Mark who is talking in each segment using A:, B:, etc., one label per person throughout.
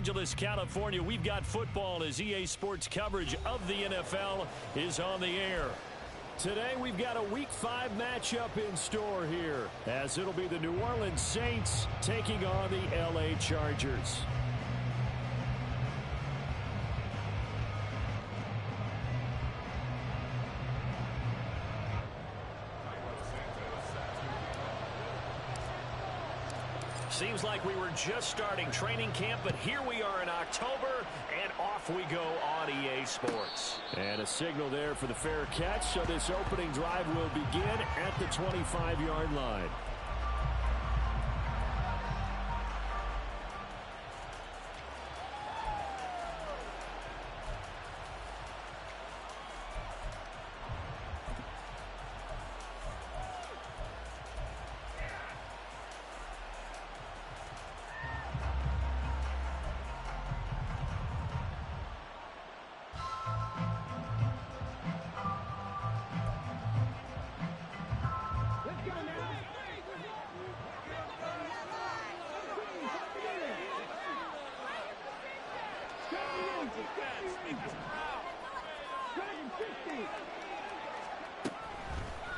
A: Angeles, California, we've got football as EA Sports coverage of the NFL is on the air. Today, we've got a Week 5 matchup in store here, as it'll be the New Orleans Saints taking on the LA Chargers. Seems like we were just starting training camp, but here we are in October, and off we go on EA Sports. And a signal there for the fair catch, so this opening drive will begin at the 25-yard line.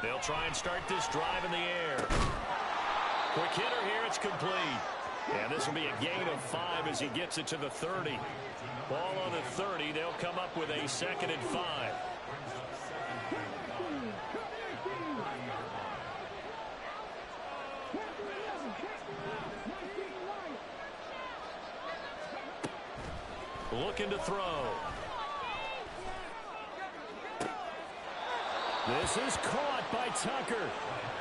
A: They'll try and start this drive in the air. Quick hitter here, it's complete. And this will be a gain of 5 as he gets it to the 30. Ball on the 30, they'll come up with a 2nd and 5. Looking to throw. This is caught by Tucker.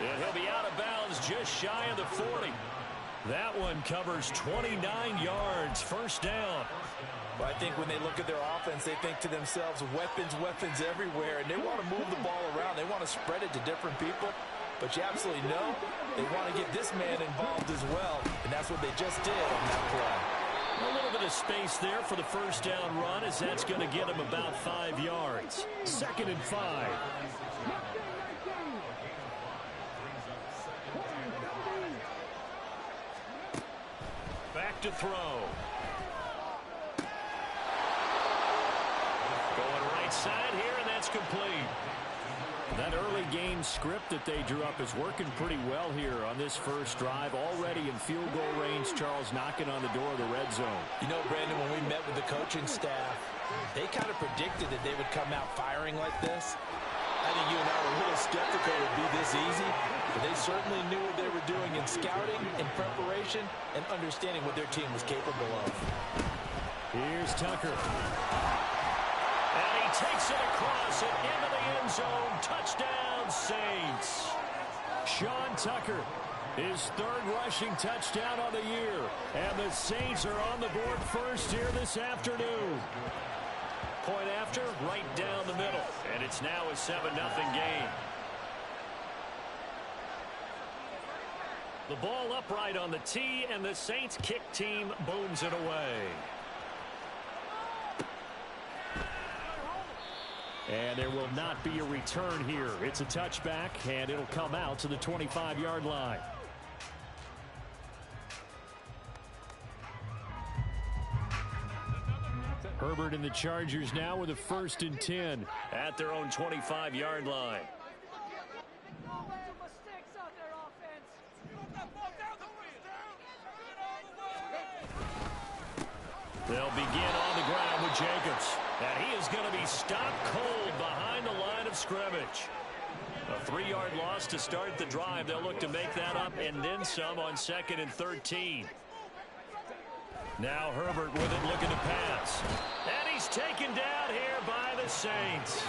A: And he'll be out of bounds just shy of the 40. That one covers 29 yards, first down.
B: Well, I think when they look at their offense, they think to themselves, weapons, weapons everywhere. And they want to move the ball around. They want to spread it to different people. But you absolutely know they want to get this man involved as well. And that's what they just did on that play.
A: A little bit of space there for the first down run, as that's going to get him about 5 yards. 2nd and 5. Back to throw. Going right side here, and that's complete. That early game script that they drew up is working pretty well here on this first drive. Already in field goal range, Charles knocking on the door of the red zone.
B: You know, Brandon, when we met with the coaching staff, they kind of predicted that they would come out firing like this. I think you and I were a little skeptical it would be this easy, but they certainly knew what they were doing in scouting, in preparation, and understanding what their team was capable of.
A: Here's Tucker. And he takes it across and into the end zone. Touchdown, Saints. Sean Tucker, his 3rd rushing touchdown on the year. And the Saints are on the board first here this afternoon. Point after, right down the middle. And it's now a 7-0 game. The ball upright on the tee, and the Saints kick team booms it away. And there will not be a return here. It's a touchback, and it'll come out to the 25-yard line. Herbert and the Chargers now with a 1st and 10 at their own 25-yard line. They'll begin on the ground with Jacobs. And he is going to be stopped cold behind the line of scrimmage. A 3-yard loss to start the drive. They'll look to make that up and then some on 2nd and 13. Now Herbert with it, looking to pass. And he's taken down here by the Saints.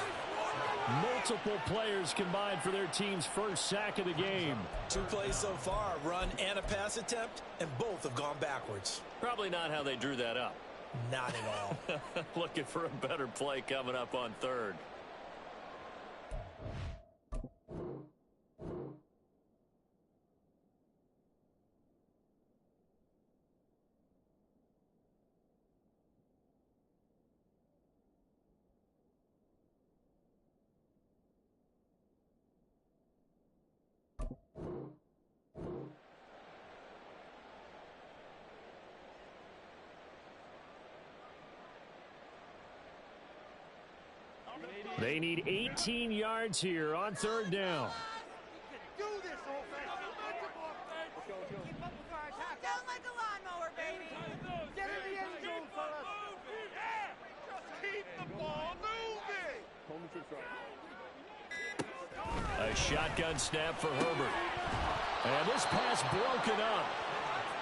A: Multiple players combined for their team's first sack of the game.
B: 2 plays so far, a run and a pass attempt, and both have gone backwards.
A: Probably not how they drew that up.
B: Not at all.
A: Looking for a better play coming up on 3rd. They need 18 yards here on third down.
C: Down like a lawnmower, baby. Get in the end zone, fellas. Just keep the ball moving.
A: A shotgun snap for Herbert. And this pass broken up.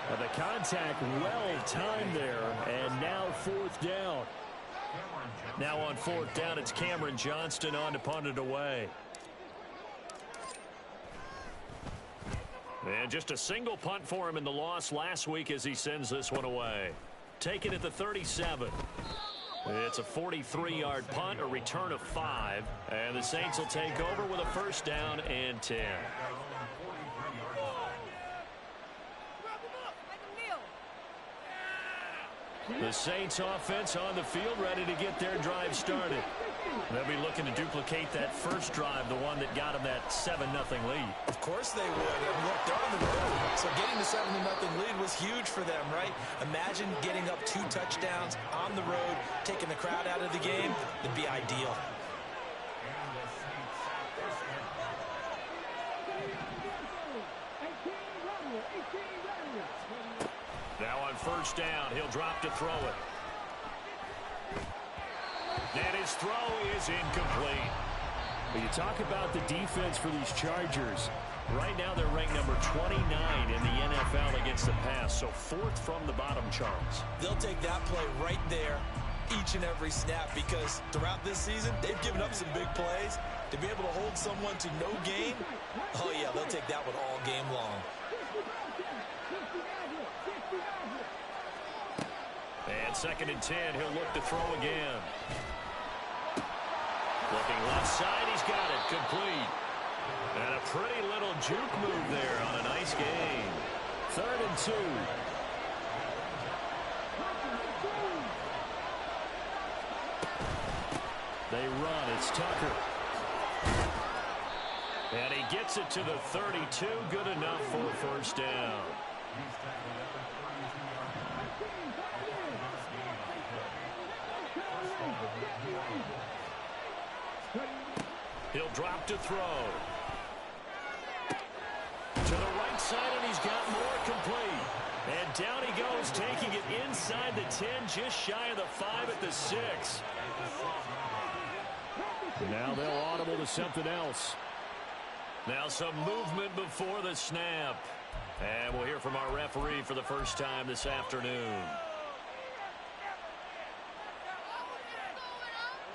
A: And the contact well timed there. And now fourth down. Now on fourth down, it's Cameron Johnston on to punt it away. And just a single punt for him in the loss last week as he sends this one away. Taken at the 37. It's a 43-yard punt, a return of 5. And the Saints will take over with a first down and 10. The Saints offense on the field ready to get their drive started. They'll be looking to duplicate that first drive, the one that got them that 7-0 lead.
B: Of course they would. And look, they're on the road. So getting the 7-0 lead was huge for them, right? Imagine getting up 2 touchdowns on the road, taking the crowd out of the game. It'd be ideal.
A: Now on first down, he'll drop to throw it. And his throw is incomplete. But you talk about the defense for these Chargers. Right now they're ranked number 29 in the NFL against the pass. So 4th from the bottom, Charles.
B: They'll take that play right there each and every snap because throughout this season, they've given up some big plays. To be able to hold someone to no gain, oh yeah, they'll take that one all game long.
A: And 2nd and 10, he'll look to throw again. Looking left side, he's got it, complete. And a pretty little juke move there on a nice game. 3rd and 2. They run, it's Tucker. And he gets it to the 32, good enough for a first down. He'll drop to throw. To the right side, and he's got more, complete. And down he goes, taking it inside the 10, just shy of the 5 at the 6. Now they'll audible to something else. Now some movement before the snap. And we'll hear from our referee for the first time this afternoon.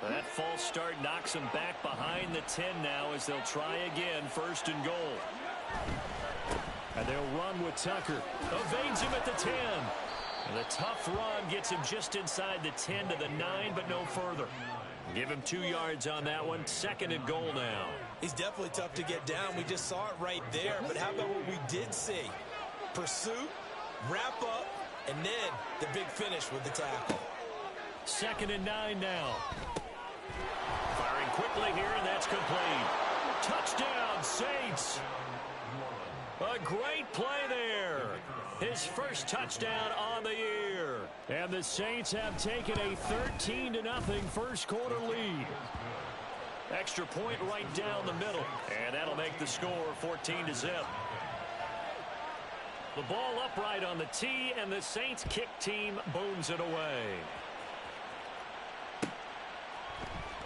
A: That false start knocks them back behind the 10 now as they'll try again, 1st and goal. And they'll run with Tucker. Evades him at the 10. And the tough run gets him just inside the 10 to the 9, but no further. Give him 2 yards on that one. 2nd and goal now.
B: He's definitely tough to get down. We just saw it right there. But how about what we did see? Pursuit, wrap up, and then the big finish with the tackle.
A: 2nd and 9 now. Firing quickly here, and that's complete. Touchdown, Saints. A great play there. His first touchdown on the year. And the Saints have taken a 13-0 first quarter lead. Extra point right down the middle. And that'll make the score 14-0. The ball upright on the tee, and the Saints kick team booms it away.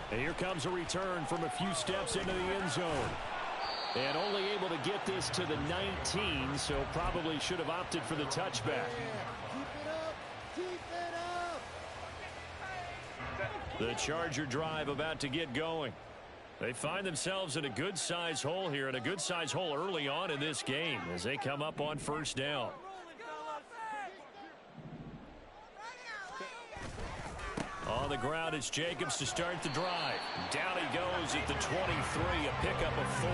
A: And here comes a return from a few steps into the end zone. And only able to get this to the 19, so probably should have opted for the touchback. The Charger drive about to get going. They find themselves in a good-sized hole here, and a good-sized hole early on in this game as they come up on first down. On the ground, it's Jacobs to start the drive. Down he goes at the 23, a pickup of 4.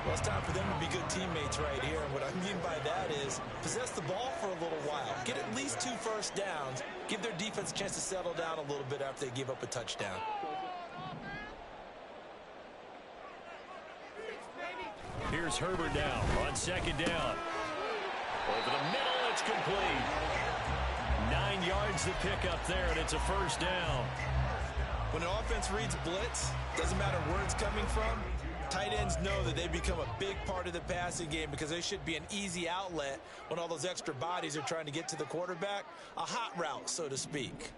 B: Well, it's time for them to be good teammates right here. And what I mean by that is possess the ball for a little while. Get at least 2 first downs. Give their defense a chance to settle down a little bit after they give up a touchdown.
A: Here's Herbert now on 2nd down. Over the middle, it's complete. 9 yards to pick up there, and it's a first down.
B: When an offense reads blitz, doesn't matter where it's coming from, tight ends know that they become a big part of the passing game because they should be an easy outlet when all those extra bodies are trying to get to the quarterback. A hot route, so to speak.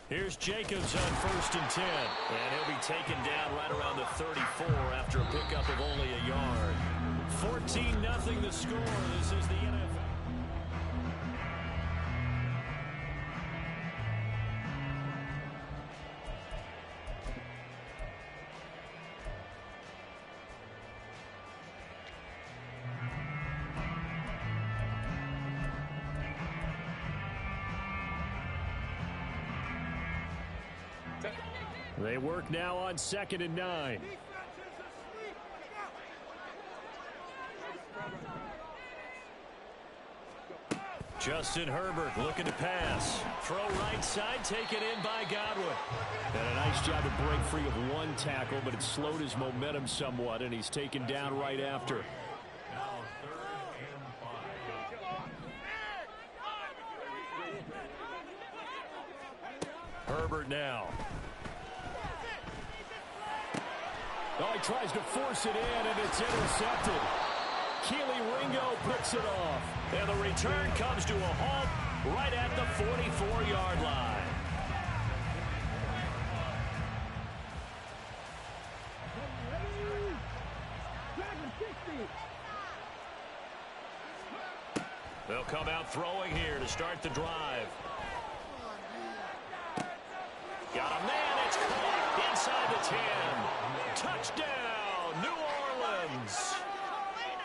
A: Here's Jacobs on 1st and 10. And he'll be taken down right around the 34 after a pickup of only a yard. 14-0 the score. This is the NFL. They work now on 2nd and 9. Justin Herbert looking to pass. Throw right side, taken in by Godwin. And a nice job to break free of one tackle, but it slowed his momentum somewhat, and he's taken down right after. Herbert now. Oh, he tries to force it in, and it's intercepted. Keely Ringo picks it off. And the return comes to a halt right at the 44-yard line. They'll come out throwing here to start the drive. Got a man. It's caught inside the 10. Touchdown, New Orleans.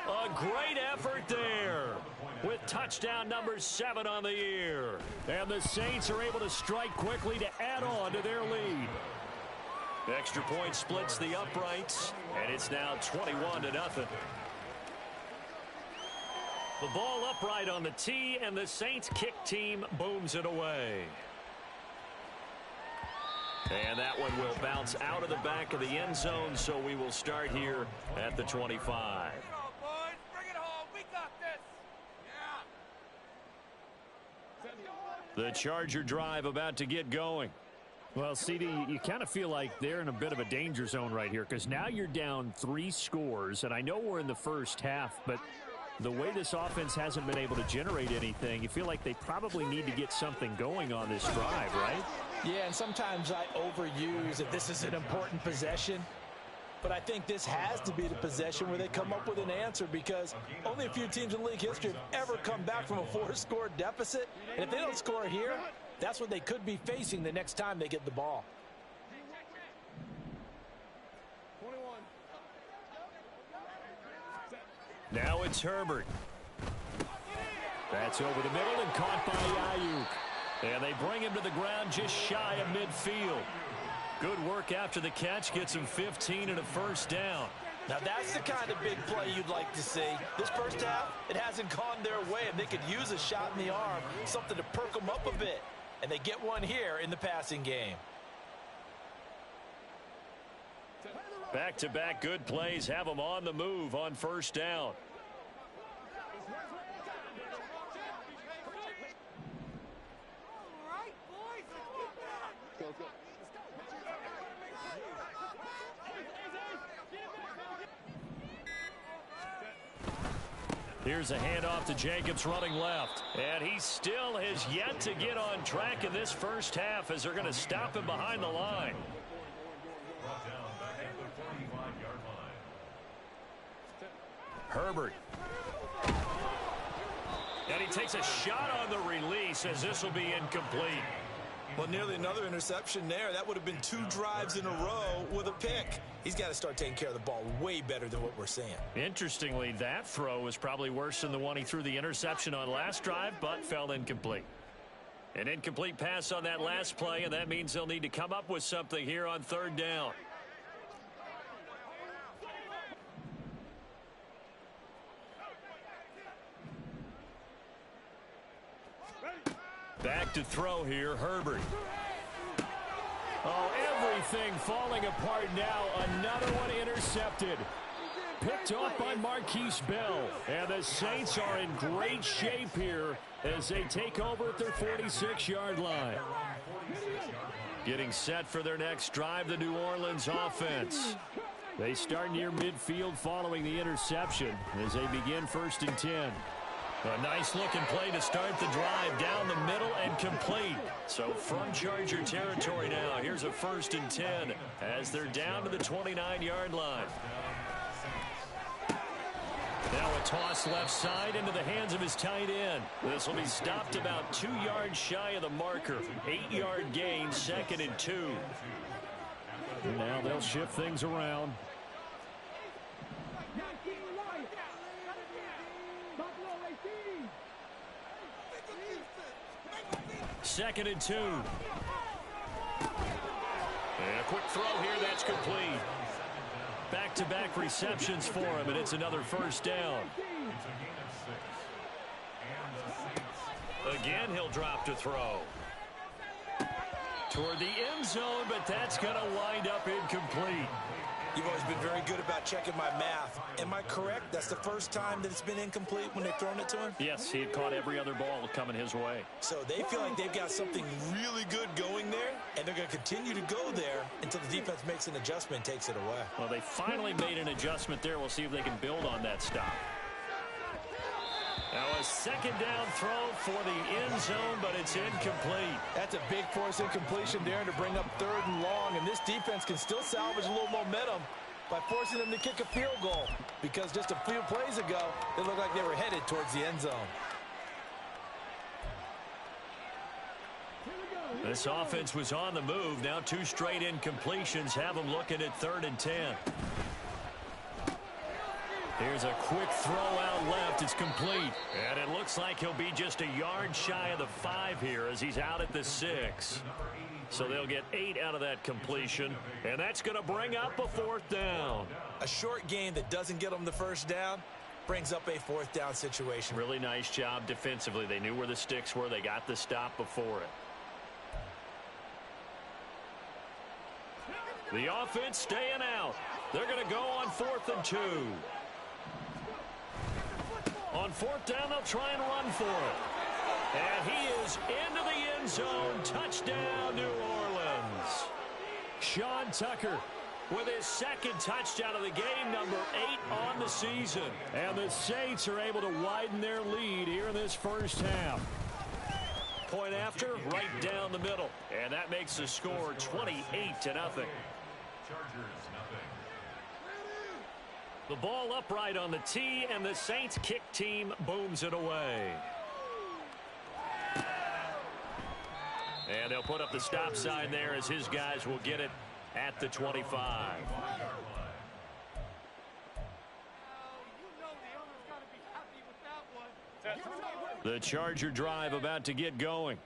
A: A great effort there with touchdown number 7 on the year. And the Saints are able to strike quickly to add on to their lead. Extra point splits the uprights, and it's now 21-0. The ball upright on the tee, and the Saints kick team booms it away. And that one will bounce out of the back of the end zone, so we will start here at the 25. The Charger drive about to get going. Well, CD, you kind of feel like they're in a bit of a danger zone right here because now you're down 3 scores, and I know we're in the first half, but the way this offense hasn't been able to generate anything, you feel like they probably need to get something going on this drive, right?
B: Yeah, and sometimes I overuse that this is an important possession. But I think this has to be the possession where they come up with an answer because only a few teams in league history have ever come back from a 4-score deficit. And if they don't score here, that's what they could be facing the next time they get the ball.
A: Now it's Herbert. That's over the middle and caught by Ayuk. And they bring him to the ground just shy of midfield. Good work after the catch. Gets him 15 and a first down.
B: Now that's the kind of big play you'd like to see. This first half, it hasn't gone their way, and they could use a shot in the arm, something to perk them up a bit. And they get one here in the passing game.
A: Back-to-back good plays have them on the move on first down. Here's a handoff to Jacobs running left. And he still has yet to get on track in this first half as they're going to stop him behind the line. Herbert. And he takes a shot on the release as this will be incomplete.
B: Well, nearly another interception there. That would have been 2 drives in a row with a pick. He's got to start taking care of the ball way better than what we're seeing.
A: Interestingly, that throw was probably worse than the one he threw the interception on last drive, but fell incomplete. An incomplete pass on that last play, and that means they'll need to come up with something here on third down. Back to throw here, Herbert. Oh, every everything falling apart now. Another one intercepted. Picked off by Marquise Bell. And the Saints are in great shape here as they take over at their 46-yard line. Getting set for their next drive, the New Orleans offense. They start near midfield following the interception as they begin 1st and 10. A nice-looking play to start the drive down the middle and complete. So from Charger territory now, here's a 1st and 10 as they're down to the 29-yard line. Now a toss left side into the hands of his tight end. This will be stopped about 2 yards shy of the marker. 8-yard gain, 2nd and 2. And now they'll shift things around. Second and 2. And a quick throw here, that's complete. Back-to-back receptions for him, and it's another 1st down. Again, he'll drop to throw. Toward the end zone, but that's going to wind up incomplete.
B: You've always been very good about checking my math. Am I correct? That's the first time that it's been incomplete when they've thrown it to him?
A: Yes, he had caught every other ball coming his way.
B: So they feel like they've got something really good going there, and they're going to continue to go there until the defense makes an adjustment and takes it away.
A: Well, they finally made an adjustment there. We'll see if they can build on that stop. Now a 2nd down throw for the end zone, but it's incomplete.
B: That's a big force incompletion there to bring up 3rd and long, and this defense can still salvage a little momentum by forcing them to kick a field goal, because just a few plays ago, it looked like they were headed towards the end zone.
A: This offense was on the move. Now 2 straight incompletions have them looking at 3rd and 10. Here's a quick throw out left. It's complete. And it looks like he'll be just a yard shy of the 5 here as he's out at the 6. So they'll get 8 out of that completion. And that's going to bring up a 4th down.
B: A short game that doesn't get them the 1st down brings up a 4th down situation.
A: Really nice job defensively. They knew where the sticks were. They got the stop before it. The offense staying out. They're going to go on 4th and 2. On 4th down, they'll try and run for it. And he is into the end zone. Touchdown, New Orleans. Sean Tucker with his 2nd touchdown of the game, number 8 on the season. And the Saints are able to widen their lead here in this 1st half. Point after, right down the middle. And that makes the score 28-0. The ball upright on the tee, and the Saints kick team booms it away. And they'll put up the stop sign there as his guys will get it at the 25. The Charger drive about to get going.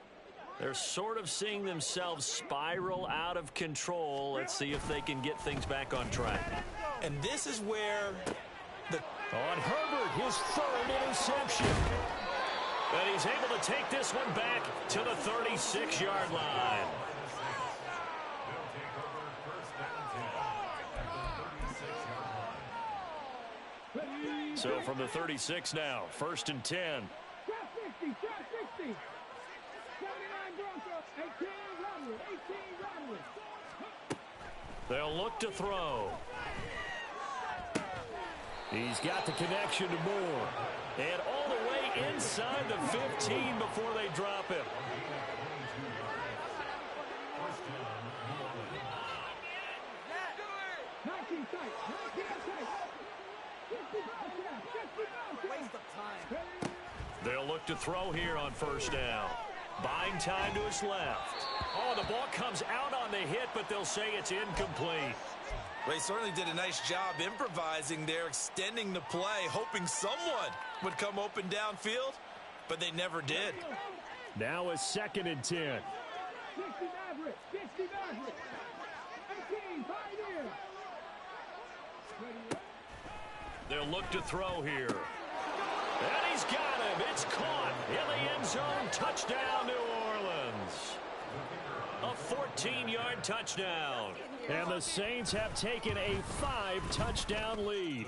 A: They're sort of seeing themselves spiral out of control. Let's see if they can get things back on track.
B: And this is where
A: on Herbert, his 3rd interception. And he's able to take this one back to the 36-yard line. So from the 36 now, 1st and 10. They'll look to throw. He's got the connection to Moore. And all the way inside the 15 before they drop him. They'll look to throw here on 1st down. Buying time to his left. Oh, the ball comes out on the hit, but they'll say it's incomplete.
B: Well, he certainly did a nice job improvising there, extending the play, hoping someone would come open downfield, but they never did.
A: Now a 2nd and 10. They'll look to throw here. And he's got him. It's caught in the end zone. Touchdown, New Orleans. a 14-yard touchdown. And the Saints have taken a 5-touchdown lead.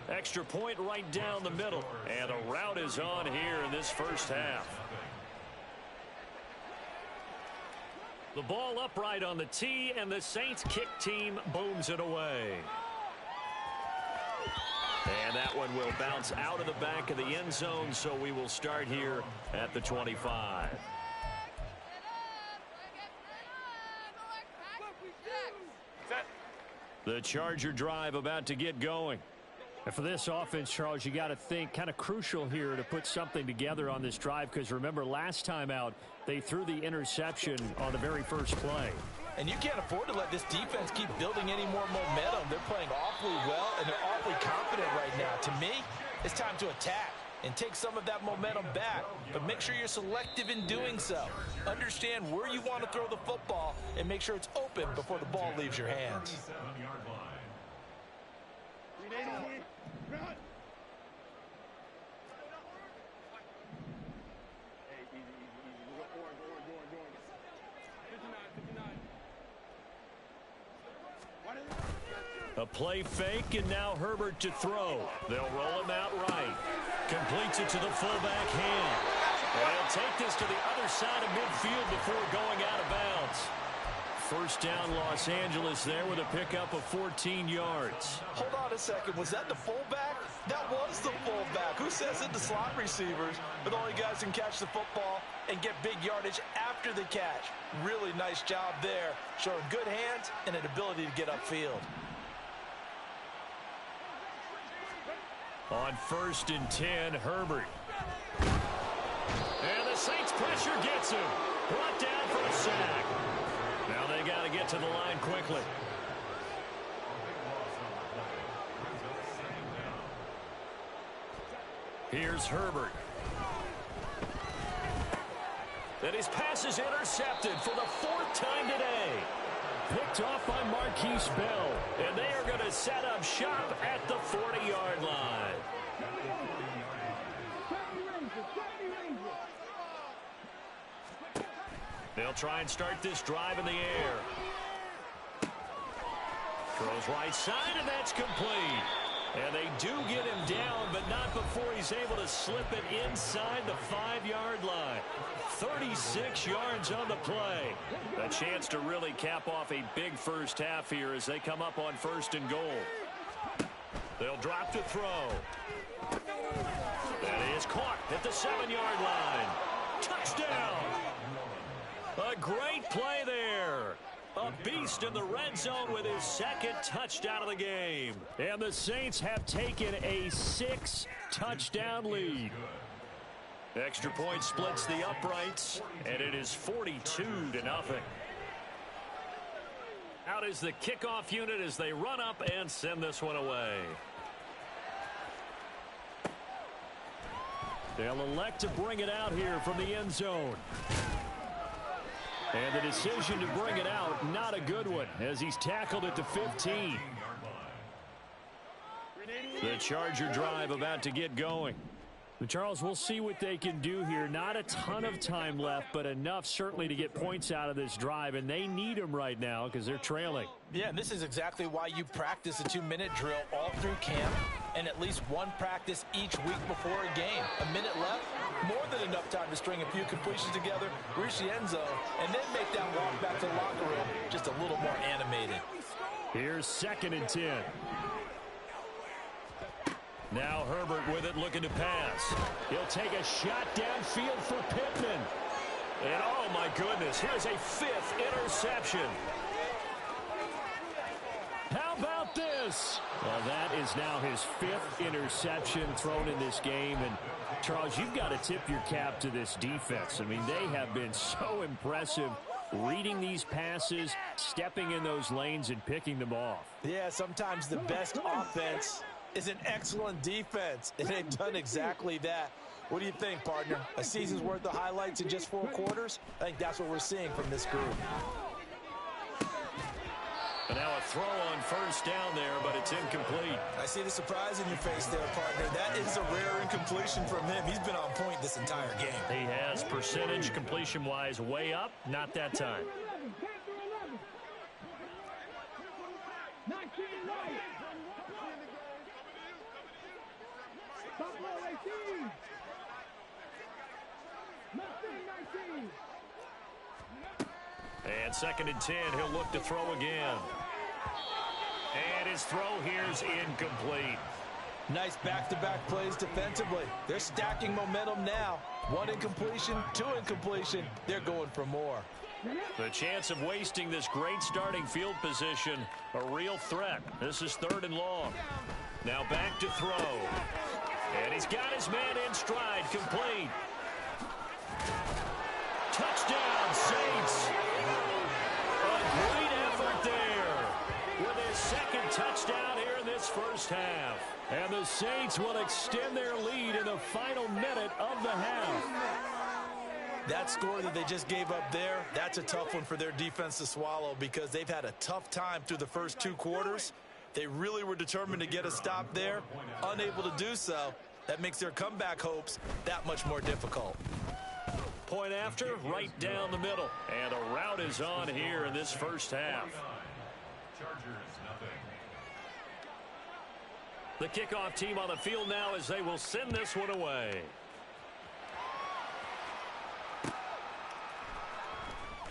A: Extra point right down the middle. And a rout is on here in this first half. The ball upright on the tee, and the Saints kick team booms it away. And that one will bounce out of the back of the end zone, so we will start here at the 25. The Charger drive about to get going.
D: And for this offense, Charles, you got to think kind of crucial here to put something together on this drive, because remember last time out they threw the interception on the very first play.
B: And you can't afford to let this defense keep building any more momentum. They're playing awfully well, and they're awfully confident right now. To me, it's time to attack and take some of that momentum back. But make sure you're selective in doing so. Understand where you want to throw the football and make sure it's open before the ball leaves your hands.
A: A play fake, and now Herbert to throw. They'll roll him out right. Completes it to the fullback hand. They'll take this to the other side of midfield before going out of bounds. First down, Los Angeles there with a pickup of 14 yards.
B: Hold on a second. Was that the fullback? That was the fullback. Who says it? The slot receivers are the only guys who can catch the football and get big yardage after the catch. Really nice job there, showing good hands and an ability to get upfield.
A: On 1st and 10, Herbert. And the Saints pressure gets him. Brought down for a sack. Now they got to get to the line quickly. Here's Herbert. And his pass is intercepted for the 4th time today. Picked off by Marquise Bell. And they are going to set up shop at the 40-yard line. They'll try and start this drive in the air. Throws right side, and that's complete. And they do get him down, but not before he's able to slip it inside the 5-yard line. 36 yards on the play. A chance to really cap off a big first half here as they come up on 1st and goal. They'll drop to throw. That is caught at the 7-yard line. Touchdown! A great play there. A beast in the red zone with his 2nd touchdown of the game. And the Saints have taken a 6-touchdown lead. Extra point splits the uprights, and it is 42-0. Out is the kickoff unit as they run up and send this one away. They'll elect to bring it out here from the end zone. And the decision to bring it out, not a good one, as he's tackled at the 15. The Charger drive about to get going.
D: But Charles, we'll see what they can do here. Not a ton of time left, but enough certainly to get points out of this drive, and they need them right now because they're trailing.
B: Yeah, and this is exactly why you practice a 2-minute drill all through camp and at least one practice each week before a game. A minute left, more than enough time to string a few completions together, reach the end zone, and then make that walk back to the locker room just a little more animated.
A: Here's 2nd and 10. Now Herbert with it, looking to pass. He'll take a shot downfield for Pittman. And oh my goodness, here's a 5th interception. How about this?
D: Well, that is now his 5th interception thrown in this game. And Charles, you've got to tip your cap to this defense. I mean, they have been so impressive reading these passes, stepping in those lanes and picking them off.
B: Yeah, sometimes the best offense is an excellent defense, and they've done exactly that. What do you think, partner? A season's worth of highlights in just 4 quarters? I think that's what we're seeing from this group.
A: And now a throw on first down there, but it's incomplete.
B: I see the surprise in your face there, partner. That is a rare incompletion from him. He's been on point this entire game.
D: He has percentage completion-wise way up, not that time. And 2nd and 10, he'll look to throw again. And his throw here's incomplete.
B: Nice back-to-back plays defensively. They're stacking momentum now. 1 incompletion, 2 incompletion. They're going for more.
D: The chance of wasting this great starting field position, a real threat. This is 3rd and long. Now back to throw. And he's got his man in stride, complete. Touchdown, Saints. A great effort there with his 2nd touchdown here in this first half. And the Saints will extend their lead in the final minute of the half.
B: That score that they just gave up there, that's a tough one for their defense to swallow because they've had a tough time through the first 2 quarters. They really were determined to get a stop there, unable to do so. That makes their comeback hopes that much more difficult.
D: Point after, right down the middle. And a rout is on here in this first half. The kickoff team on the field now as they will send this one away.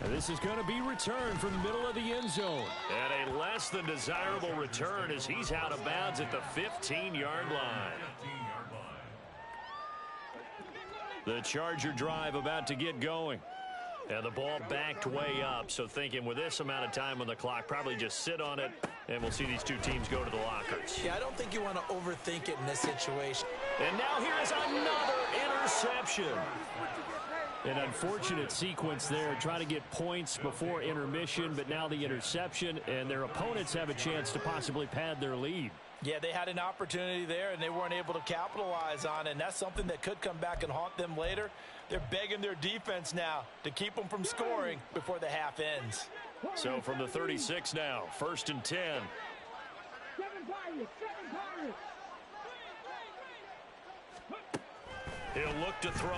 D: And this is going to be returned from the middle of the end zone. And a less than desirable return as he's out of bounds at the 15-yard line. The Charger drive about to get going. And the ball backed way up, so thinking with this amount of time on the clock, probably just sit on it, and we'll see these 2 teams go to the lockers.
B: Yeah, I don't think you want to overthink it in this situation.
D: And now here is another interception. An unfortunate sequence there, trying to get points before intermission, but now the interception, and their opponents have a chance to possibly pad their lead.
B: Yeah, they had an opportunity there, and they weren't able to capitalize on it, and that's something that could come back and haunt them later. They're begging their defense now to keep them from scoring before the half ends.
D: So from the 36 now, 1st and 10. He'll look to throw.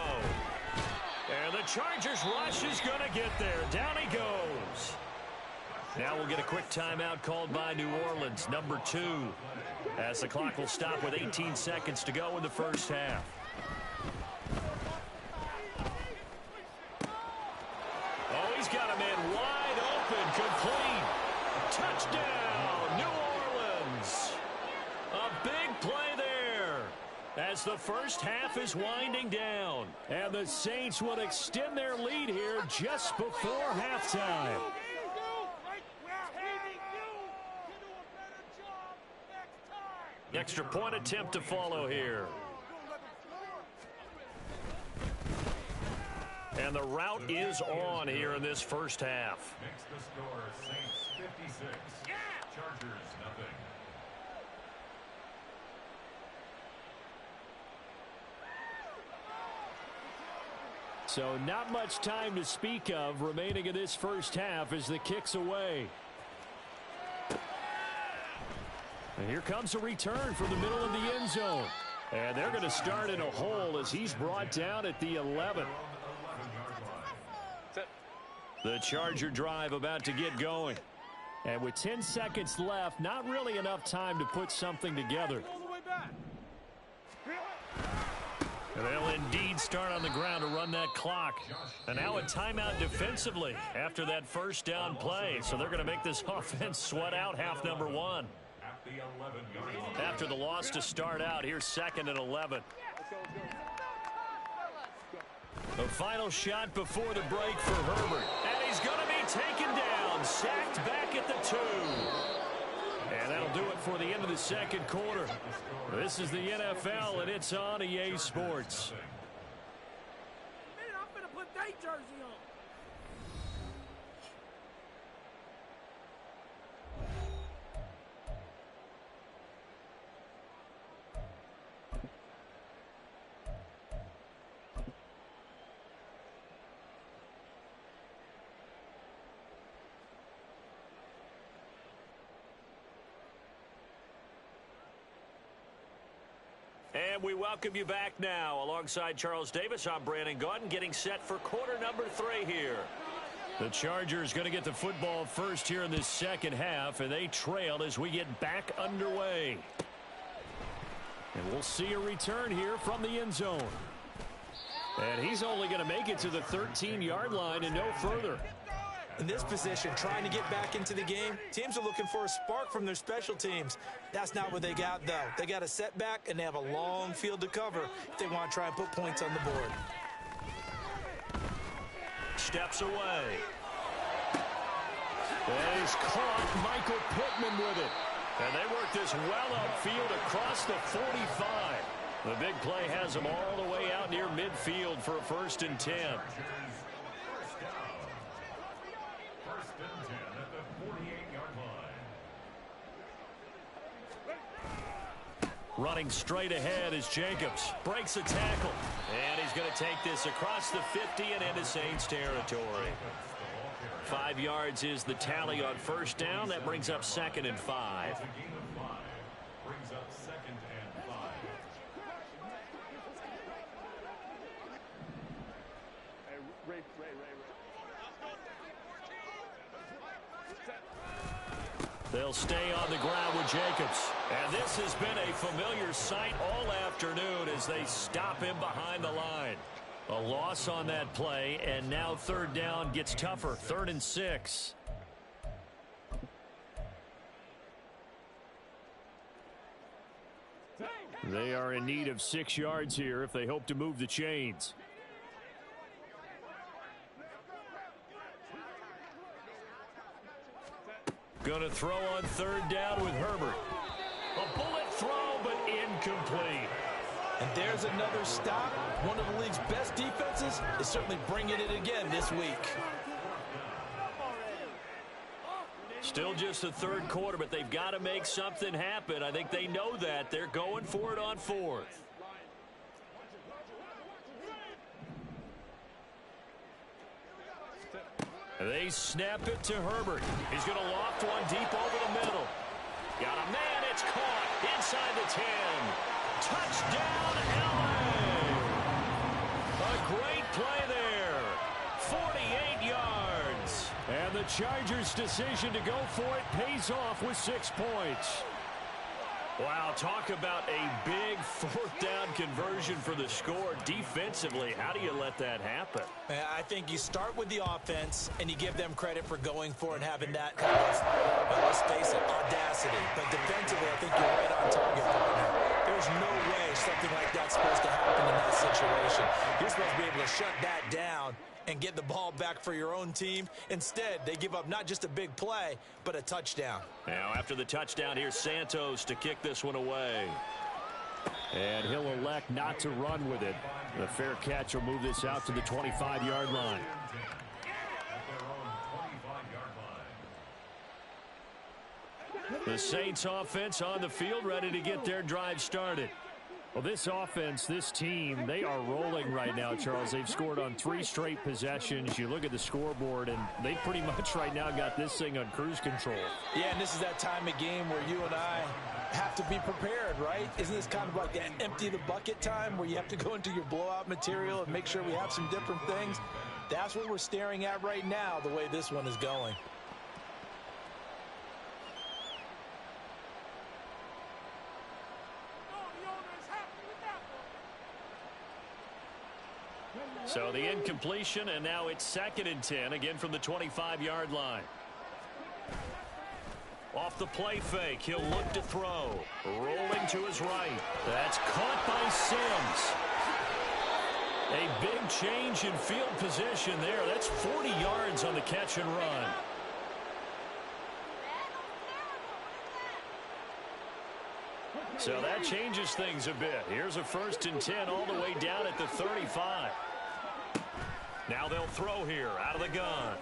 D: And the Chargers rush is going to get there. Down he goes. Now we'll get a quick timeout called by New Orleans, number 2, as the clock will stop with 18 seconds to go in the first half. Oh, he's got a man wide open, complete. Touchdown, New Orleans. A big play there as the first half is winding down. And the Saints will extend their lead here just before halftime. Extra point attempt to follow here. And the route is on here in this first half.
E: Makes the score Saints 56, Chargers nothing.
D: So not much time to speak of remaining in this first half as the kick's away. And here comes a return from the middle of the end zone. And they're going to start in a hole as he's brought down at the 11. The Charger drive about to get going. And with 10 seconds left, not really enough time to put something together. And they'll indeed start on the ground to run that clock. And now a timeout defensively after that first down play. So they're going to make this offense sweat out half number 1. After the loss to start out, here's 2nd and 11. The final shot before the break for Herbert. And he's going to be taken down, sacked back at the 2. And that'll do it for the end of the second quarter. This is the NFL, and it's on EA Sports.
C: Man, I'm going to put that jersey on.
A: And we welcome you back now. Alongside Charles Davis, I'm Brandon Gaudin, getting set for quarter number 3 here. The Chargers going to get the football first here in this second half, and they trail as we get back underway. And we'll see a return here from the end zone. And he's only going to make it to the 13-yard line and no further.
B: In this position, trying to get back into the game, teams are looking for a spark from their special teams. That's not what they got, though. They got a setback, and they have a long field to cover if they want to try and put points on the board.
A: Steps away. And he's caught Michael Pittman with it. And they work this well upfield across the 45. The big play has them all the way out near midfield for a 1st and 10.
E: First and 10 at the 48-yard line.
A: Running straight ahead is Jacobs. Breaks a tackle. And he's going to take this across the 50 and into Saints territory. 5 yards is the tally on 1st down. That brings up 2nd and 5.
E: It's a gain of 5. Brings up 2nd and 5.
A: They'll stay on the ground with Jacobs. And this has been a familiar sight all afternoon as they stop him behind the line. A loss on that play, and now 3rd down gets tougher. 3rd and 6. They are in need of 6 yards here if they hope to move the chains. Going to throw on 3rd down with Herbert. A bullet throw, but incomplete.
B: And there's another stop. One of the league's best defenses is certainly bringing it again this week.
A: Still just the 3rd quarter, but they've got to make something happen. I think they know that. They're going for it on 4th. They snap it to Herbert. He's going to loft one deep over the middle. Got a man. It's caught inside the 10. Touchdown, LA! A great play there. 48 yards. And the Chargers' decision to go for it pays off with 6 points. Wow, talk about a big 4th down conversion for the score. Defensively, how do you let that happen?
B: I think you start with the offense, and you give them credit for going for it and having that kind of, let's face it, audacity. But defensively, I think you're right on target, partner. There's no way something like that's supposed to happen in that situation. You're supposed to be able to shut that down and get the ball back for your own team. Instead, they give up not just a big play, but a touchdown.
A: Now, after the touchdown, here's Santos to kick this one away. And he'll elect not to run with it. The fair catch will move this out to the 25-yard line. The Saints offense on the field, ready to get their drive started. Well, this offense, this team, they are rolling right now, Charles. They've scored on 3 straight possessions. You look at the scoreboard, and they pretty much right now got this thing on cruise control.
B: Yeah, and this is that time of game where you and I have to be prepared, right? Isn't this kind of like that empty the bucket time where you have to go into your blowout material and make sure we have some different things? That's what we're staring at right now, the way this one is going.
A: So the incompletion, and now it's 2nd and 10, again from the 25-yard line. Off the play fake, he'll look to throw. Rolling to his right. That's caught by Sims. A big change in field position there. That's 40 yards on the catch and run. So that changes things a bit. Here's a 1st and 10 all the way down at the 35. Now they'll throw here out of the gun.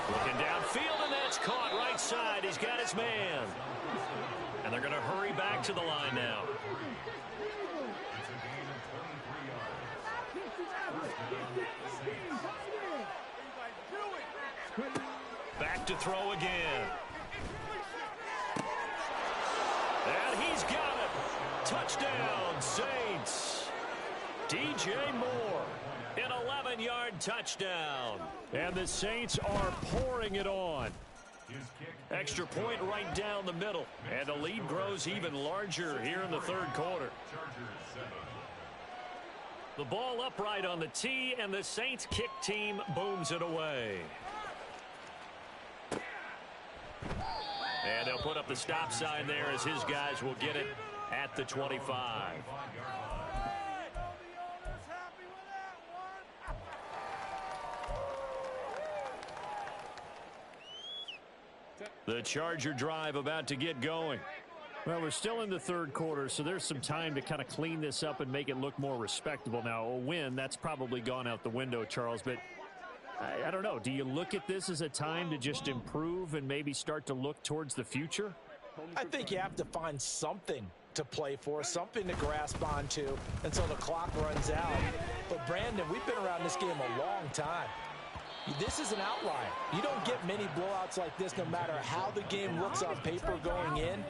A: Looking downfield, and that's caught right side. He's got his man. And they're going to hurry back to the line now. Back to throw again. And he's He's got it. Touchdown, Saints. DJ Moore, an 11-yard touchdown. And the Saints are pouring it on. Extra point right down the middle. And the lead grows even larger here in the third quarter. The ball upright on the tee, and the Saints kick team booms it away. And they'll put up the stop sign there as his guys will get it at the 25. The Charger drive about to get going. Well, we're still in the third quarter, so there's some time to kind of clean this up and make it look more respectable. Now, a win, that's probably gone out the window, Charles, but I don't know. Do you look at this as a time to just improve and maybe start to look towards the future?
B: I think you have to find something to play for, something to grasp onto until the clock runs out. But, Brandon, we've been around this game a long time. This is an outlier. You don't get many blowouts like this no matter how the game looks on paper going in.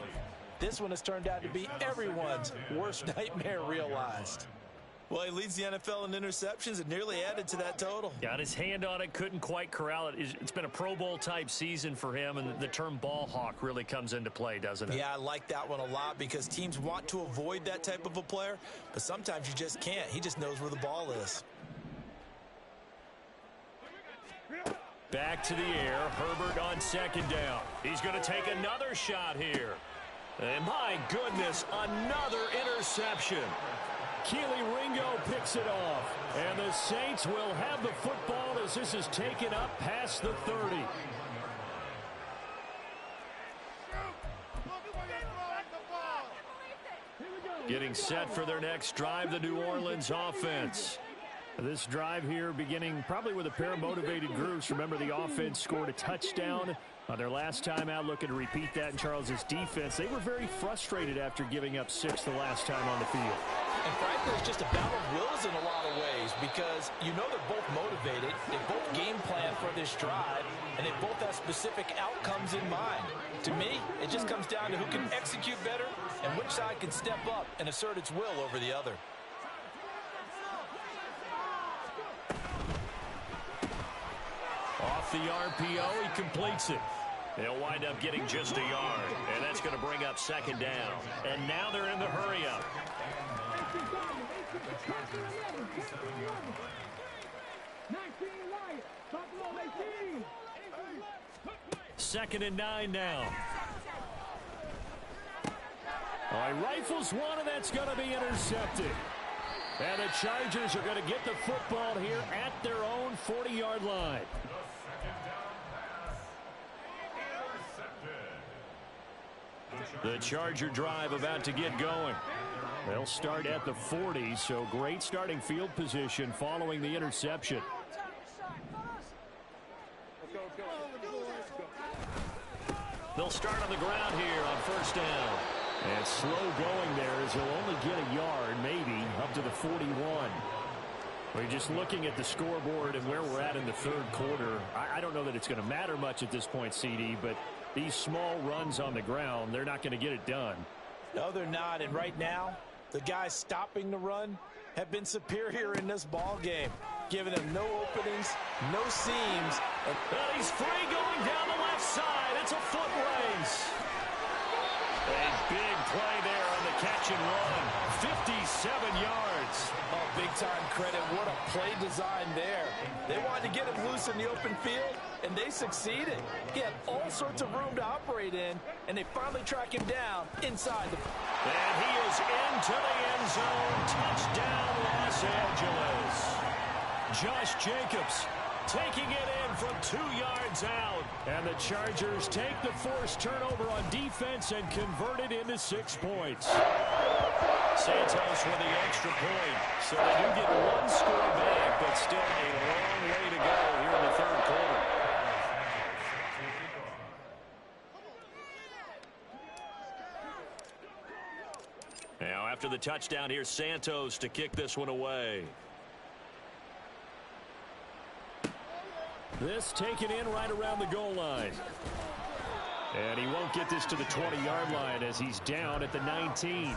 B: This one has turned out to be everyone's worst nightmare realized.
F: Well, he leads the NFL in interceptions and nearly added to that total.
A: Got his hand on it, couldn't quite corral it. It's been a Pro Bowl type season for him, and the term ball hawk really comes into play, doesn't it?
F: Yeah, I like that one a lot because teams want to avoid that type of a player, but sometimes you just can't. He just knows where the ball is.
A: Back to the air, Herbert on second down. He's going to take another shot here. And my goodness, another interception. Keely Ringo picks it off. And the Saints will have the football as this is taken up past the 30. Getting set for their next drive, the New Orleans offense. This drive here beginning probably with a pair of motivated groups. Remember, the offense scored a touchdown on their last time out, looking to repeat that in Charles's defense. They were very frustrated after giving up 6 the last time on the field.
B: And frankly, it's just a battle of wills in a lot of ways because you know they're both motivated, they both game plan for this drive, and they both have specific outcomes in mind. To me, it just comes down to who can execute better and which side can step up and assert its will over the other.
A: Off the RPO, he completes it. They'll wind up getting just a yard, and that's going to bring up second down. And now they're in the hurry-up. Second and 9 now. All right, rifles one, and that's going to be intercepted. And the Chargers are going to get the football here at their own 40-yard line. The Charger drive about to get going. They'll start at the 40, so great starting field position following the interception. They'll start on the ground here on first down. And slow going there as he'll only get a yard, maybe, up to the 41. We're just looking at the scoreboard and where we're at in the third quarter. I don't know that it's going to matter much at this point, CD, but these small runs on the ground, they're not going to get it done.
B: No, they're not. And right now, the guys stopping the run have been superior in this ball game, giving them no openings, no seams.
A: And he's free going down the left side. It's a foot race. A big play there on the catch and run. 57 yards.
B: Oh, big-time credit. What a play design there. They wanted to get him loose in the open field, and they succeeded. He had all sorts of room to operate in, and they finally track him down inside the...
A: And he is into the end zone. Touchdown, Los Angeles. Josh Jacobs taking it in from 2 yards out. And the Chargers take the forced turnover on defense and convert it into 6 points. Santos with the extra point. So they do get one score back, but still a long way to go here in the third quarter. Now after the touchdown, here's Santos to kick this one away. This taken in right around the goal line.
D: And he won't get this to the 20-yard line as he's down at the 19.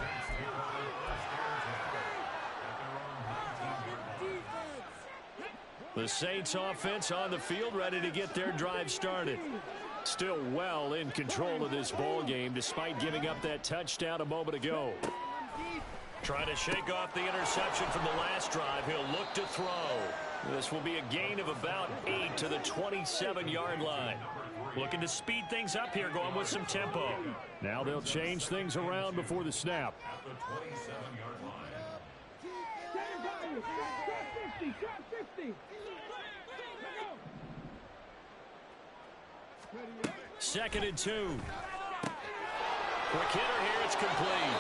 D: The Saints offense on the field ready to get their drive started. Still well in control of this ball game despite giving up that touchdown a moment ago. Trying to shake off the interception from the last drive. He'll look to throw. This will be a gain of about 8 to the 27-yard line. Looking to speed things up here, going with some tempo. Now they'll change things around before the snap.
E: At the 27-yard line.
D: 2nd and 2. Quick hitter here, it's complete.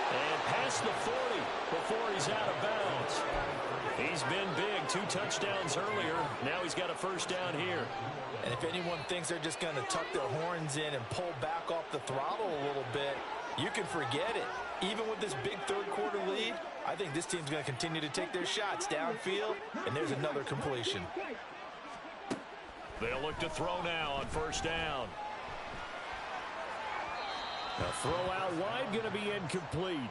D: And past the 40 before he's out of bounds. He's been big, 2 touchdowns earlier. Now he's got a first down here.
F: And if anyone thinks they're just going to tuck their horns in and pull back off the throttle a little bit, you can forget it. Even with this big third-quarter lead, I think this team's going to continue to take their shots downfield, and there's another completion.
D: They'll look to throw now on first down. A throw out wide going to be incomplete.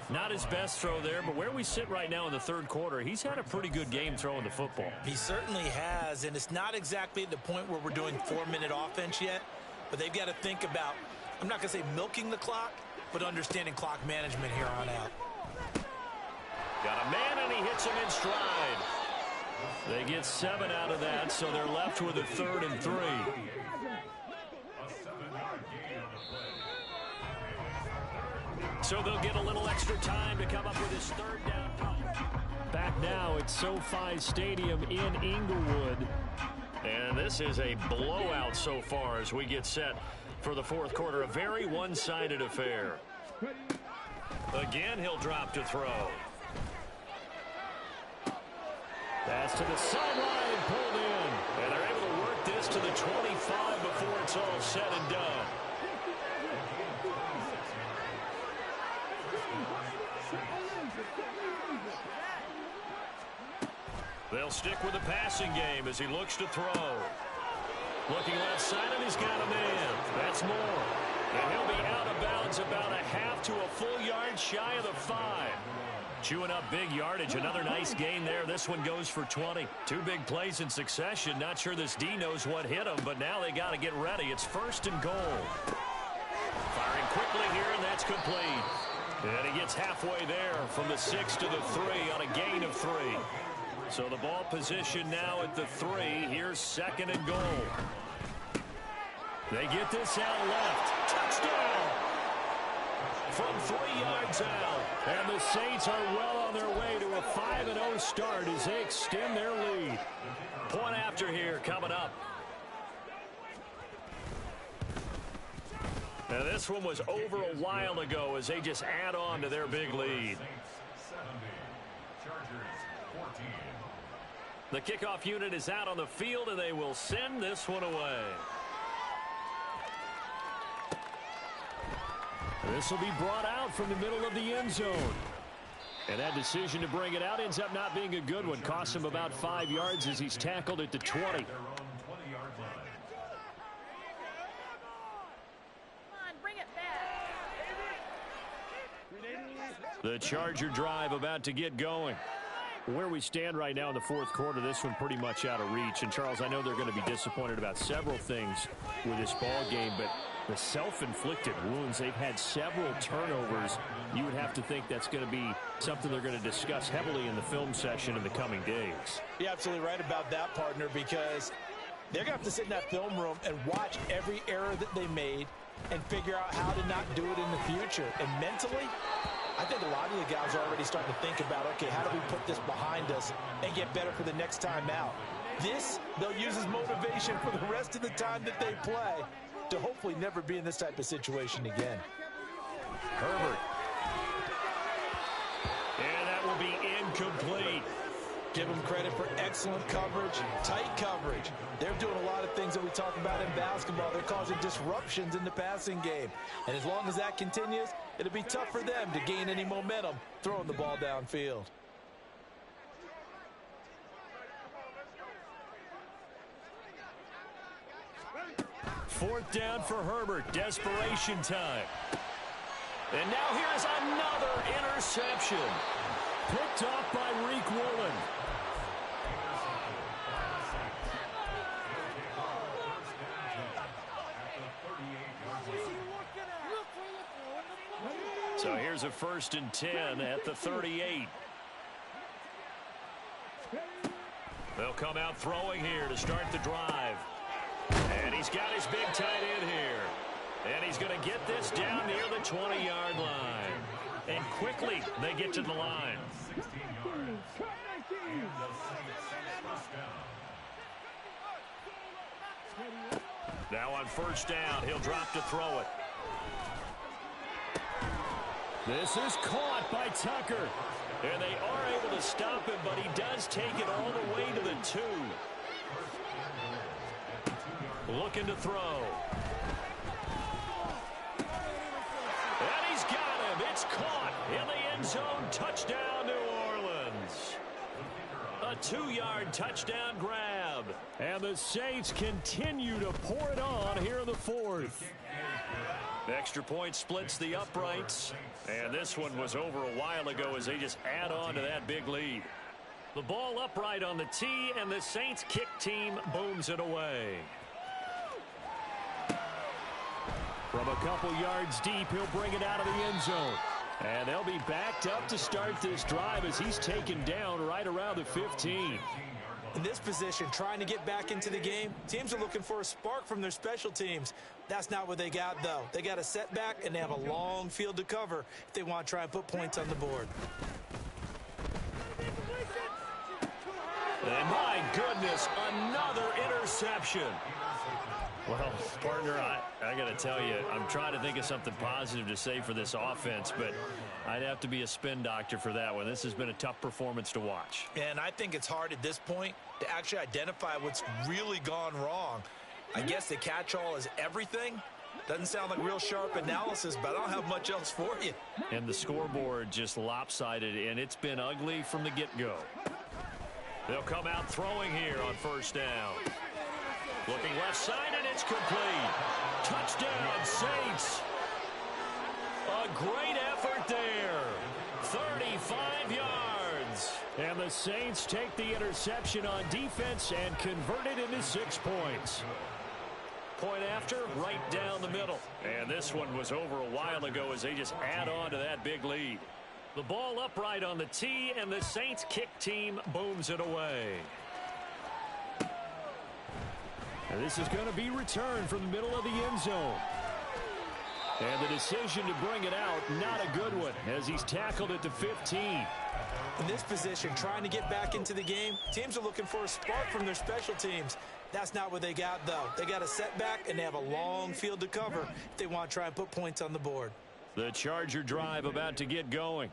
D: Not his best throw there, but where we sit right now in the third quarter, he's had a pretty good game throwing the football.
F: He certainly has, and it's not exactly at the point where we're doing 4-minute offense yet, but they've got to think about, I'm not going to say milking the clock, but understanding clock management here on out.
D: Got a man, and he hits him in stride. They get 7 out of that, so they're left with a 3rd and 3.
E: A 7-yard gain on the play.
D: So they'll get a little extra time to come up with his 3rd down. Back now at SoFi Stadium in Inglewood. And this is a blowout so far as we get set for the 4th quarter. A very one-sided affair. Again, he'll drop to throw. That's to the sideline, pulled in. And they're able to work this to the 25 before it's all said and done. They'll stick with the passing game as he looks to throw. Looking left side, and he's got a man. That's Moore. And he'll be out of bounds about a half to a full yard shy of the 5. Chewing up big yardage. Another nice gain there. This one goes for 20. 2 big plays in succession. Not sure this D knows what hit him, but now they got to get ready. It's 1st and goal. Firing quickly here, and that's complete. And he gets halfway there from the 6 to the 3 on a gain of 3. So the ball position now at the 3. Here's 2nd and goal. They get this out left. Touchdown! From 3 yards out. And the Saints are well on their way to a 5-0 start as they extend their lead. Point after here coming up. Now this one was over a while ago as they just add on to their big lead.
E: 70. Chargers 14.
D: The kickoff unit is out on the field, and they will send this one away. This will be brought out from the middle of the end zone. And that decision to bring it out ends up not being a good one. Costs him about 5 yards as he's tackled at the 20.
E: Their own 20-yard line.
C: Come on, bring it back.
D: The Charger drive about to get going. Where we stand right now in the 4th quarter, this one pretty much out of reach. And, Charles, I know they're going to be disappointed about several things with this ball game, but the self-inflicted wounds, they've had several turnovers. You would have to think that's going to be something they're going to discuss heavily in the film session in the coming days.
F: You're absolutely right about that, partner, because they're going to have to sit in that film room and watch every error that they made and figure out how to not do it in the future. And mentally, I think a lot of the guys are already starting to think about, okay, how do we put this behind us and get better for the next time out? This, they'll use as motivation for the rest of the time that they play to hopefully never be in this type of situation again.
D: Herbert. And that will be incomplete.
F: Give them credit for excellent coverage, tight coverage. They're doing a lot of things that we talk about in basketball. They're causing disruptions in the passing game. And as long as that continues, it'll be tough for them to gain any momentum throwing the ball downfield.
A: 4th down for Herbert. Desperation time. And now here's another interception. Picked off by Riq Woolen. So here's a 1st and 10 at the 38. They'll come out throwing here to start the drive. And he's got his big tight end here. And he's going to get this down near the 20-yard line. And quickly they get to the line.
E: 16 yards. And the Saints first down.
A: Now on 1st down, he'll drop to throw it. This is caught by Tucker. And they are able to stop him, but he does take it all the way to the 2. Looking to throw. And he's got him. It's caught in the end zone. Touchdown, New Orleans. A 2-yard touchdown grab. And the Saints continue to pour it on here in the 4th. Extra point splits the uprights. And this one was over a while ago as they just add on to that big lead. The ball upright on the tee, and the Saints kick team booms it away. From a couple yards deep, he'll bring it out of the end zone. And they'll be backed up to start this drive as he's taken down right around the 15.
F: In this position, trying to get back into the game, teams are looking for a spark from their special teams. That's not what they got, though. They got a setback, and they have a long field to cover if they want to try and put points on the board.
A: And my goodness, another interception. Well, partner, I got to tell you, I'm trying to think of something positive to say for this offense, but I'd have to be a spin doctor for that one. This has been a tough performance to watch.
F: And I think it's hard at this point to actually identify what's really gone wrong. I guess the catch-all is everything. Doesn't sound like real sharp analysis, but I don't have much else for you.
A: And the scoreboard just lopsided, and it's been ugly from the get-go. They'll come out throwing here on 1st down. Looking left side, and it's complete. Touchdown, Saints. A great effort there. 35 yards. And the Saints take the interception on defense and convert it into 6 points. Point after, right down the middle. And this one was over a while ago as they just add on to that big lead. The ball upright on the tee, and the Saints kick team booms it away. And this is going to be returned from the middle of the end zone. And the decision to bring it out, not a good one, as he's tackled at the 15.
F: In this position, trying to get back into the game, teams are looking for a spark from their special teams. That's not what they got, though. They got a setback, and they have a long field to cover if they want to try and put points on the board.
A: The Charger drive about to get going.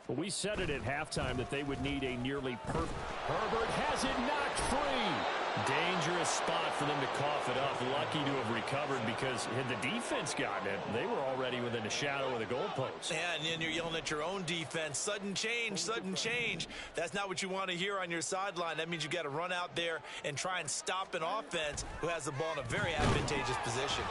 A: Well, we said it at halftime that they would need a nearly perfect. Herbert has it knocked free. Dangerous spot for them to cough it up. Lucky to have recovered because had the defense gotten it, they were already within a shadow of the goalpost.
F: Yeah, and then you're yelling at your own defense. Sudden change, sudden change. That's not what you want to hear on your sideline. That means you got to run out there and try and stop an offense who has the ball in a very advantageous position.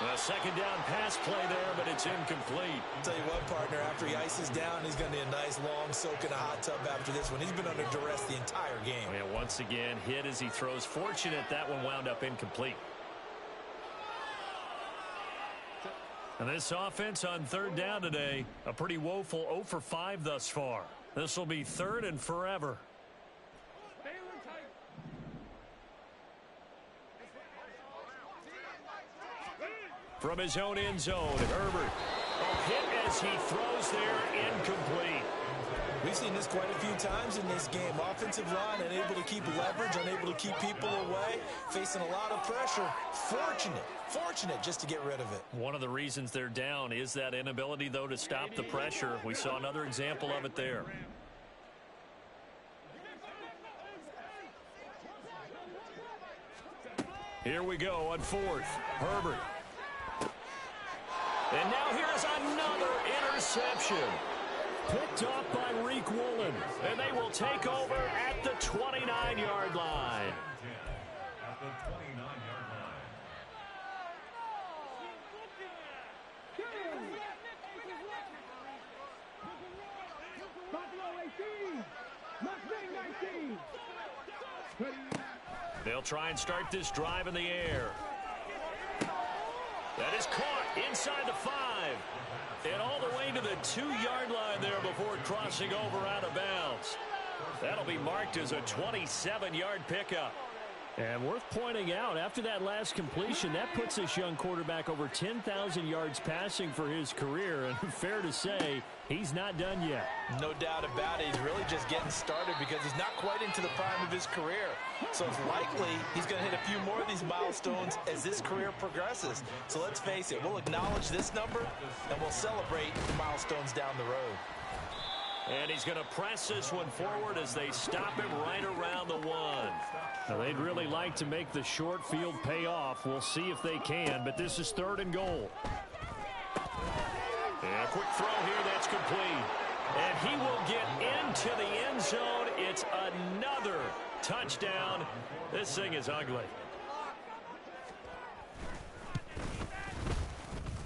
A: A 2nd down pass play there, but it's incomplete.
F: I'll tell you what, partner, after he ices down, he's going to need a nice long soak in a hot tub after this one. He's been under duress the entire game.
A: And once again, hit as he throws. Fortunate that one wound up incomplete. And this offense on 3rd down today, a pretty woeful 0 for 5 thus far. This will be 3rd and forever. From his own end zone, Herbert. A hit as he throws there, incomplete.
F: We've seen this quite a few times in this game. Offensive line unable to keep leverage, unable to keep people away, facing a lot of pressure. Fortunate just to get rid of it.
A: One of the reasons they're down is that inability, though, to stop the pressure. We saw another example of it there. Here we go on 4th. Herbert. And now here's another interception. Picked off by Riq Woolen. And they will take over at the 29-yard line.
E: At the 29-yard line.
A: try and start this drive in the air. That is caught inside the 5. And all the way to the 2-yard line there before crossing over out of bounds. That'll be marked as a 27-yard pickup.
D: And worth pointing out, after that last completion, that puts this young quarterback over 10,000 yards passing for his career. And fair to say, he's not done yet.
F: No doubt about it. He's really just getting started because he's not quite into the prime of his career. So it's likely he's going to hit a few more of these milestones as this career progresses. So let's face it, we'll acknowledge this number and we'll celebrate the milestones down the road.
A: And he's going to press this one forward as they stop him right around the 1.
D: Now, they'd really like to make the short field pay off. We'll see if they can, but this is 3rd and goal.
A: And a quick throw here, that's complete. And he will get into the end zone. It's another touchdown. This thing is ugly.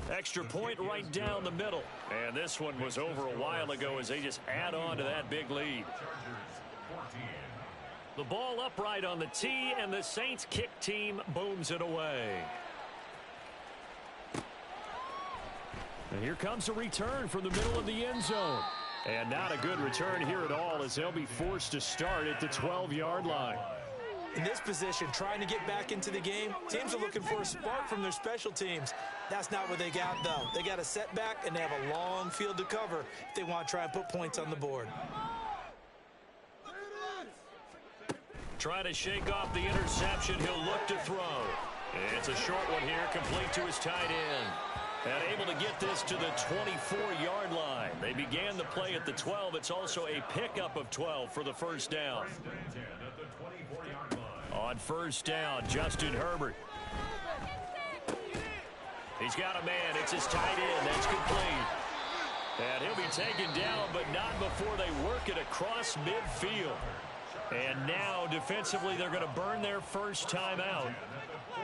A: Extra point right down the middle. And this one was over a while ago as they just add on to that big lead. The ball upright on the tee, and the Saints kick team booms it away.
D: And here comes a return from the middle of the end zone. And not a good return here at all as they'll be forced to start at the 12-yard line.
F: In this position, trying to get back into the game, teams are looking for a spark from their special teams. That's not what they got, though. They got a setback, and they have a long field to cover if they want to try and put points on the board.
A: Trying to shake off the interception. He'll look to throw. It's a short one here, complete to his tight end. And able to get this to the 24-yard line. They began the play at the 12. It's also a pickup of 12 for the first down. On first down, Justin Herbert. He's got a man. It's his tight end. That's complete. And he'll be taken down, but not before they work it across midfield. And now, defensively, they're going to burn their first time out.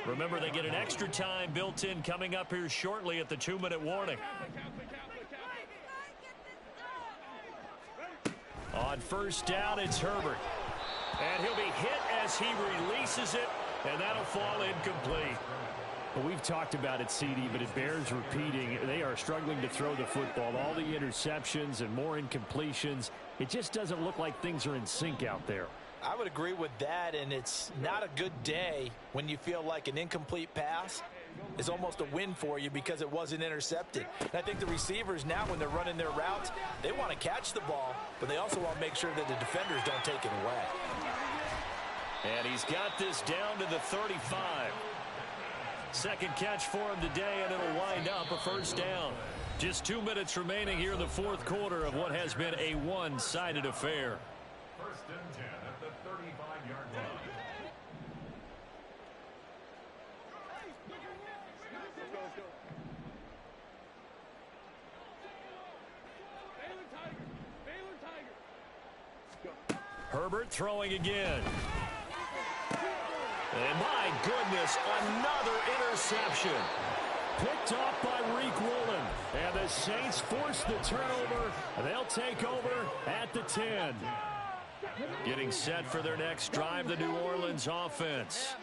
A: Remember, they get an extra time built in coming up here shortly at the 2-minute warning. On first down, it's Herbert. And he'll be hit as he releases it, and that'll fall incomplete.
D: Well, we've talked about it, CD, but it bears repeating. They are struggling to throw the football. All the interceptions and more incompletions. It just doesn't look like things are in sync out there.
F: I would agree with that, and it's not a good day when you feel like an incomplete pass is almost a win for you because it wasn't intercepted. And I think the receivers now, when they're running their routes, they want to catch the ball, but they also want to make sure that the defenders don't take it away.
A: And he's got this down to the 35. Second catch for him today, and it'll wind up a first down. Just 2 minutes remaining here in the fourth quarter of what has been a one-sided affair.
E: First and 10 at the 35-yard line.
A: Herbert throwing again. And my goodness, another interception. Picked off by Reek Woolen. And the Saints force the turnover. They'll take over at the 10. Getting set for their next drive, the New Orleans offense.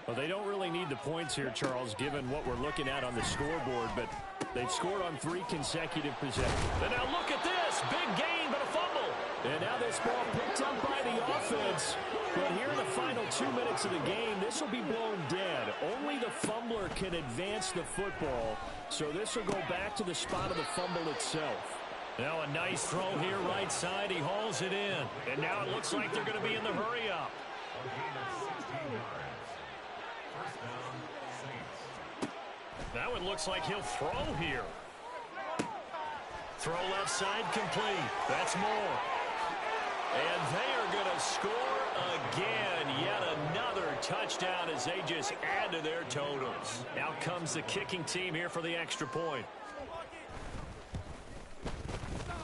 A: Well, they don't really need the points here, Charles, given what we're looking at on the scoreboard, but they've scored on 3 consecutive possessions. And now look at this. Big gain, but a fumble. And now this ball picked up by the offense. But here in the final 2 minutes of the game, this will be blown dead. Only the fumbler can advance the football, so this will go back to the spot of the fumble itself. Now a nice throw here right side. He hauls it in. And now it looks like they're going to be in the hurry-up. Now it looks like he'll throw here. Throw left side complete. That's more. And they are going to score again. Yet another touchdown as they just add to their totals. Now comes the kicking team here for the extra point.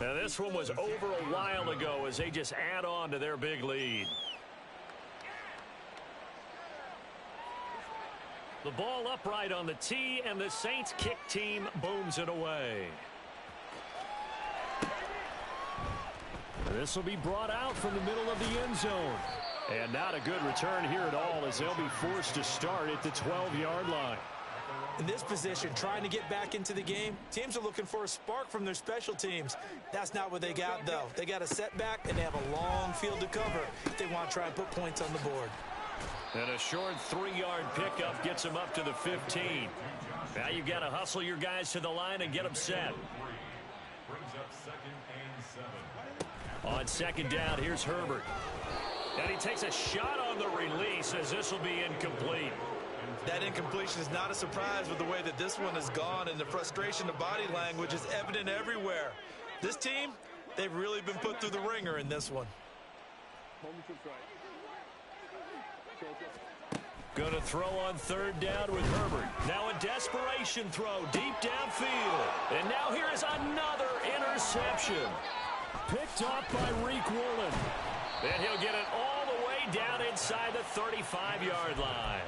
A: Now this one was over a while ago as they just add on to their big lead. The ball upright on the tee, and the Saints kick team booms it away. This will be brought out from the middle of the end zone.
D: And not a good return here at all as they'll be forced to start at the 12-yard line.
F: In this position, trying to get back into the game, teams are looking for a spark from their special teams. That's not what they got, though. They got a setback, and they have a long field to cover if they want to try and put points on the board.
D: And a short 3-yard pickup gets them up to the 15. Now you've got to hustle your guys to the line and get them set.
E: Brings up 2nd and 7.
D: On second down, here's Herbert. And he takes a shot on the release as this will be incomplete.
F: That incompletion is not a surprise with the way that this one has gone, and the frustration of body language is evident everywhere. This team, they've really been put through the ringer in this one.
D: Going to throw on third down with Herbert. Now a desperation throw deep downfield. And now here is another interception. Picked up by Reek Woolen. And he'll get it all the way down inside the 35-yard line.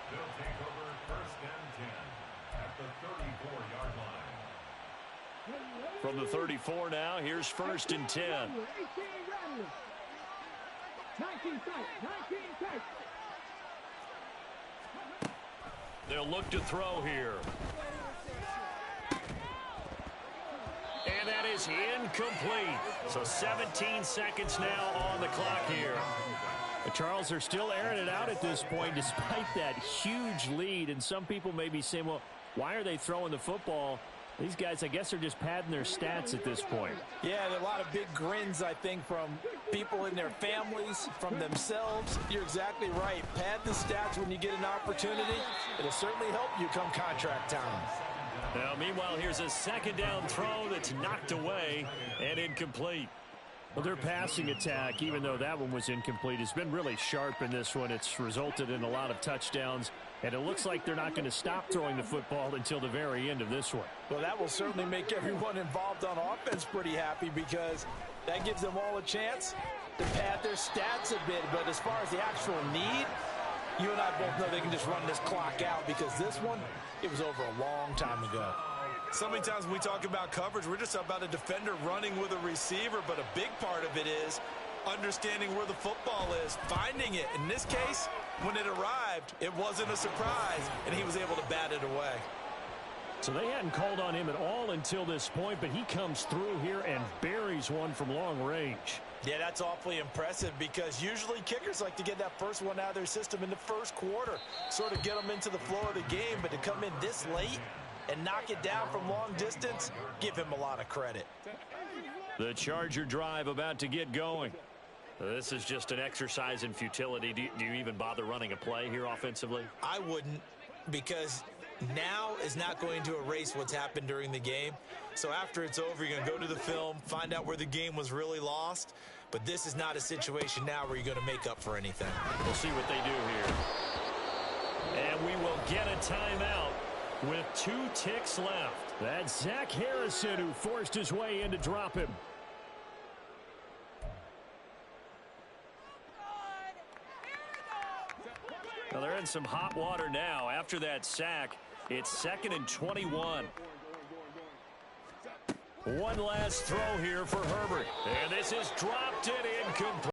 E: They'll take over 1st and 10 at the 34-yard line.
D: From the 34 now, here's 1st and 10.
G: 19 tight.
D: They'll look to throw here. And that is incomplete. So 17 seconds now on the clock here. Charles, they're still airing it out at this point despite that huge lead. And some people may be saying, well, why are they throwing the football? These guys, I guess, are just padding their stats at this point.
F: Yeah, there are a lot of big grins, I think, from people in their families, from themselves. You're exactly right. Pad the stats when you get an opportunity. It'll certainly help you come contract time.
D: Now, meanwhile, here's a second down throw that's knocked away and incomplete. Well, their passing attack, even though that one was incomplete, has been really sharp in this one. It's resulted in a lot of touchdowns, and it looks like they're not going to stop throwing the football until the very end of this one.
F: Well, that will certainly make everyone involved on offense pretty happy because that gives them all a chance to pad their stats a bit. But as far as the actual need, you and I both know they can just run this clock out because this one, it was over a long time ago. So many times when we talk about coverage, we're just about a defender running with a receiver, but a big part of it is understanding where the football is, finding it. In this case, when it arrived, it wasn't a surprise, and he was able to bat it away.
D: So they hadn't called on him at all until this point, but he comes through here and buries one from long range.
F: Yeah, that's awfully impressive because usually kickers like to get that first one out of their system in the first quarter, sort of get them into the flow of the game, but to come in this late and knock it down from long distance, give him a lot of credit.
D: The Charger drive about to get going. This is just an exercise in futility. Do you even bother running a play here offensively?
F: I wouldn't, because now is not going to erase what's happened during the game. So after it's over, you're going to go to the film, find out where the game was really lost. But this is not a situation now where you're going to make up for anything.
D: We'll see what they do here. And we will get a timeout with 2 ticks left. That's Zach Harrison who forced his way in to drop him. Well, they're in some hot water now. After that sack, it's 2nd and 21. One last throw here for Herbert. And this is dropped and incomplete.